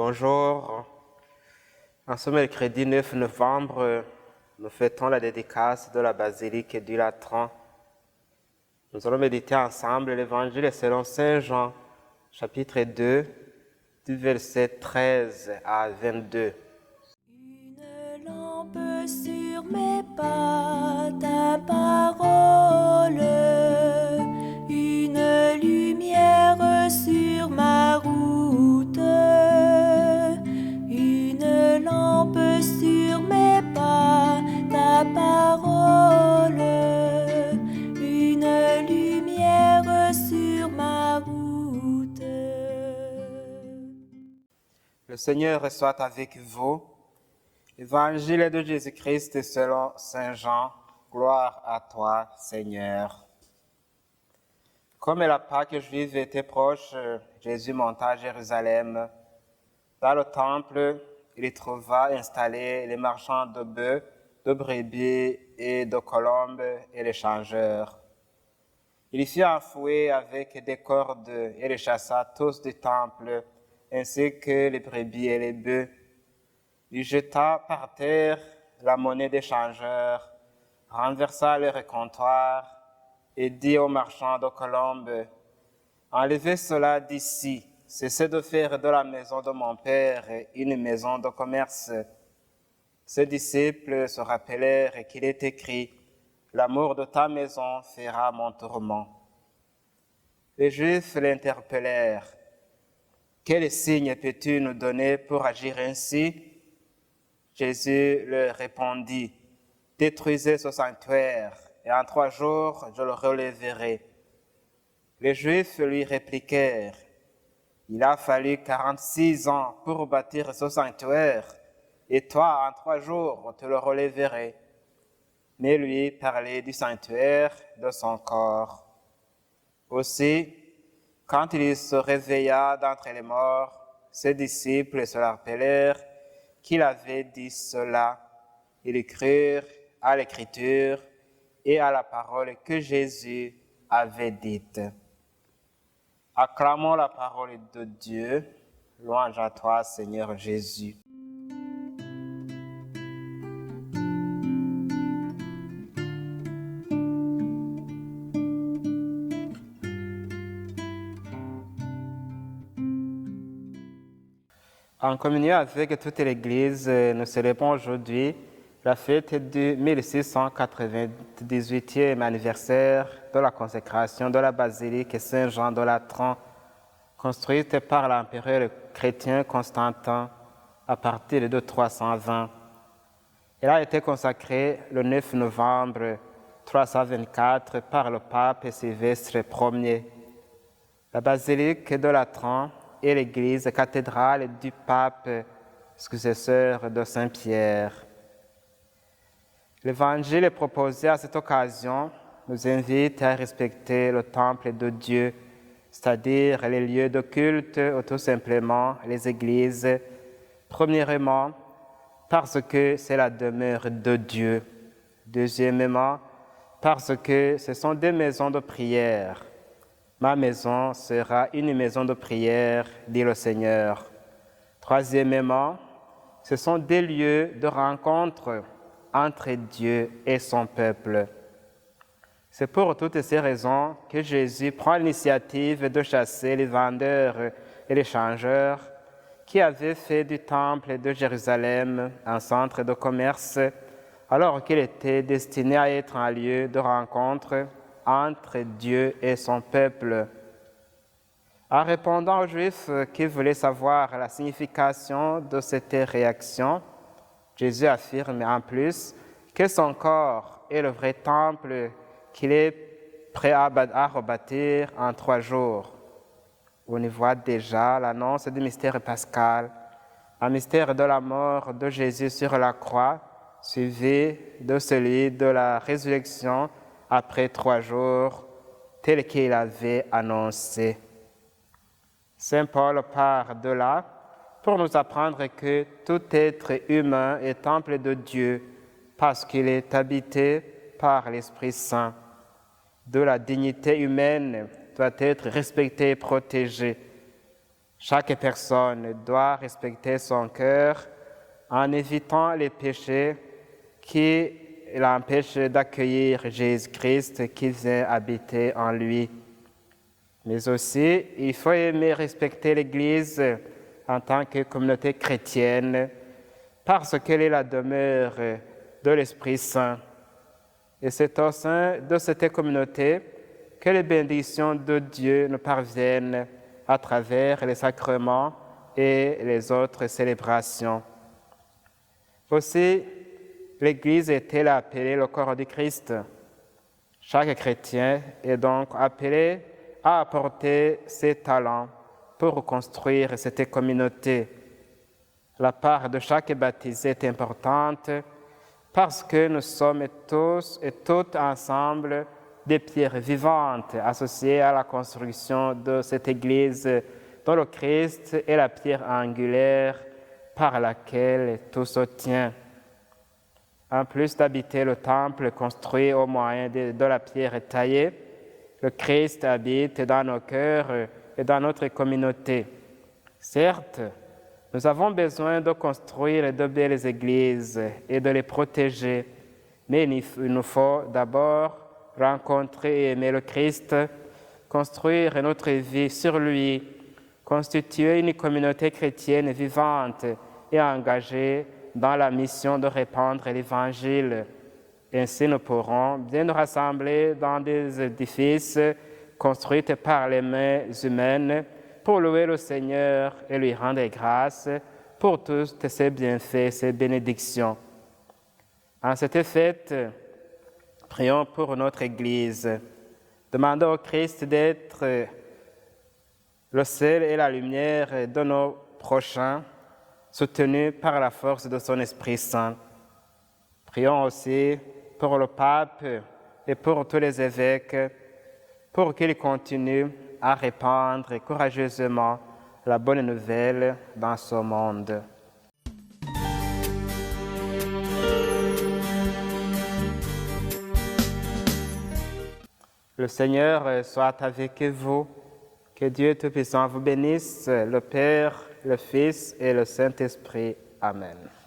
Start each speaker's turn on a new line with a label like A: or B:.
A: Bonjour. En ce mercredi 9 novembre, nous fêtons la dédicace de la basilique du Latran. Nous allons méditer ensemble l'évangile selon Saint Jean, chapitre 2, du verset 13 à 22.
B: Une lampe sur mes pas, ta parole, une lumière sur ma route, une lampe sur mes pas, ta parole, une lumière sur ma route.
A: Le Seigneur soit avec vous. Évangile de Jésus-Christ selon Saint Jean. Gloire à toi, Seigneur. Comme la Pâque juive était proche, Jésus monta à Jérusalem. Dans le temple, il y trouva installés les marchands de bœufs, de brebis et de colombes et les changeurs. Il y fit un fouet avec des cordes et les chassa tous du temple, ainsi que les brebis et les bœufs. Il jeta par terre la monnaie des changeurs, renversa leur comptoir et dit aux marchands de colombes, « Enlevez cela d'ici, cessez de faire de la maison de mon père une maison de commerce. » Ses disciples se rappelèrent qu'il est écrit, « L'amour de ta maison fera mon tourment. » Les Juifs l'interpellèrent, « Quel signe peux-tu nous donner pour agir ainsi ?» Jésus leur répondit, « Détruisez ce sanctuaire, et en 3 jours je le relèverai. » Les Juifs lui répliquèrent, « Il a fallu 46 ans pour bâtir ce sanctuaire, et toi, en 3 jours, tu le relèverais. » Mais lui parlait du sanctuaire de son corps. Aussi, quand il se réveilla d'entre les morts, ses disciples se rappelèrent qu'il avait dit cela. Ils crurent à l'Écriture et à la parole que Jésus avait dite. Acclamons la parole de Dieu. Louange à toi, Seigneur Jésus. En communion avec toute l'Église, nous célébrons aujourd'hui la fête du 1698e anniversaire de la consécration de la basilique Saint-Jean de Latran, construite par l'empereur chrétien Constantin à partir de 320. Elle a été consacrée le 9 novembre 324 par le pape Sylvestre Ier. La basilique de Latran est l'église cathédrale du pape successeur de Saint-Pierre. L'évangile proposé à cette occasion nous invite à respecter le temple de Dieu, c'est-à-dire les lieux de culte ou tout simplement les églises, premièrement parce que c'est la demeure de Dieu, deuxièmement parce que ce sont des maisons de prière. Ma maison sera une maison de prière, dit le Seigneur. Troisièmement, ce sont des lieux de rencontre entre Dieu et son peuple. C'est pour toutes ces raisons que Jésus prend l'initiative de chasser les vendeurs et les changeurs qui avaient fait du temple de Jérusalem un centre de commerce, alors qu'il était destiné à être un lieu de rencontre entre Dieu et son peuple. En répondant aux Juifs qui voulaient savoir la signification de cette réaction, Jésus affirme en plus que son corps est le vrai temple qu'il est prêt à rebâtir en 3 jours. On y voit déjà l'annonce du mystère pascal, un mystère de la mort de Jésus sur la croix, suivi de celui de la résurrection après 3 jours, tel qu'il avait annoncé. Saint Paul part de là pour nous apprendre que tout être humain est temple de Dieu parce qu'il est habité par l'Esprit Saint. De la dignité humaine doit être respectée et protégée. Chaque personne doit respecter son cœur en évitant les péchés qui l'empêchent d'accueillir Jésus-Christ qui vient habiter en lui. Mais aussi, il faut aimer respecter l'Église en tant que communauté chrétienne parce qu'elle est la demeure de l'Esprit Saint. Et c'est au sein de cette communauté que les bénédictions de Dieu nous parviennent à travers les sacrements et les autres célébrations. Aussi, l'Église est-elle appelée le corps du Christ. Chaque chrétien est donc appelé à apporter ses talents pour construire cette communauté. La part de chaque baptisé est importante parce que nous sommes tous et toutes ensemble des pierres vivantes associées à la construction de cette Église dont le Christ est la pierre angulaire par laquelle tout se tient. En plus d'habiter le temple construit au moyen de la pierre taillée, le Christ habite dans nos cœurs et dans notre communauté. Certes, nous avons besoin de construire de belles églises et de les protéger, mais il nous faut d'abord rencontrer et aimer le Christ, construire notre vie sur lui, constituer une communauté chrétienne vivante et engagée dans la mission de répandre l'Évangile. Ainsi, nous pourrons bien nous rassembler dans des édifices construits par les mains humaines pour louer le Seigneur et lui rendre grâce pour tous ses bienfaits, ses bénédictions. En cette fête, prions pour notre Église. Demandons au Christ d'être le sel et la lumière de nos prochains, soutenus par la force de son Esprit Saint. Prions aussi pour le pape et pour tous les évêques, pour qu'ils continuent à répandre courageusement la bonne nouvelle dans ce monde. Le Seigneur soit avec vous. Que Dieu Tout-Puissant vous bénisse, le Père, le Fils et le Saint-Esprit. Amen.